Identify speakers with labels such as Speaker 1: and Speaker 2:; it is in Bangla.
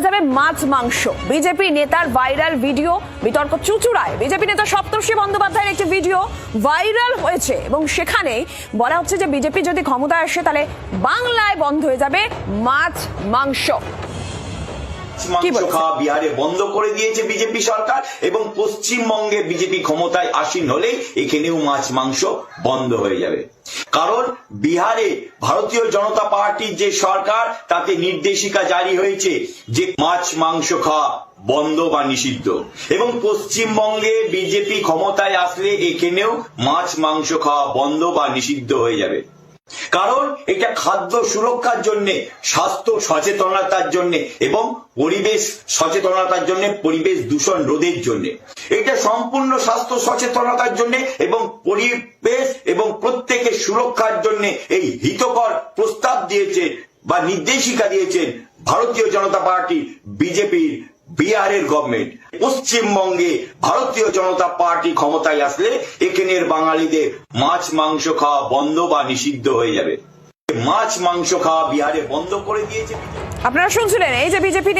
Speaker 1: যাবে মাছ মাংস। বিজেপি নেতার ভাইরাল ভিডিও, বিতর্ক চুচুড়ায় বিজেপি নেতা সপ্তর্ষি বন্দ্যোপাধ্যায়ের একটি ভিডিও ভাইরাল হয়েছে এবং সেখানে বলা হচ্ছে যে বিজেপি যদি ক্ষমতায় আসে তাহলে বাংলায় বন্ধ হয়ে যাবে মাছ মাংস।
Speaker 2: মাংস খাওয়া বিহারে বন্ধ করে দিয়েছে বিজেপি সরকার এবং পশ্চিমবঙ্গে বিজেপি ক্ষমতায় আসীন হলেই এখানেও মাছ মাংস বন্ধ হয়ে যাবে। কারণ বিহারে ভারতীয় জনতা পার্টির যে সরকার তাতে নির্দেশিকা জারি হয়েছে যে মাছ মাংস খাওয়া বন্ধ বা নিষিদ্ধ, এবং পশ্চিমবঙ্গে বিজেপি ক্ষমতায় আসলে এখানেও মাছ মাংস খাওয়া বন্ধ বা নিষিদ্ধ হয়ে যাবে। কারণ এটা খাদ্য সুরক্ষার জন্য, স্বাস্থ্য সচেতনতার জন্য এবং পরিবেশ সচেতনতার জন্য, পরিবেশ দূষণ রোধের জন্য, এটা সম্পূর্ণ স্বাস্থ্য সচেতনতার জন্য এবং পরিবেশ এবং প্রত্যেকের সুরক্ষার জন্য এই হিতকর প্রস্তাব দিয়েছে বা নির্দেশিকা দিয়েছেন ভারতীয় জনতা পার্টি বিজেপির বিহারের গভর্নমেন্ট। পশ্চিমবঙ্গে ভারতীয় জনতা পার্টি ক্ষমতায় আসলে এখানের বাঙালিদের মাছ মাংস খাওয়া বন্ধ বা নিষিদ্ধ হয়ে যাবে। মাছ মাংস খাওয়া বিহারে বন্ধ করে দিয়েছে।
Speaker 1: আপনারা শুনছিলেন এই যে বিজেপি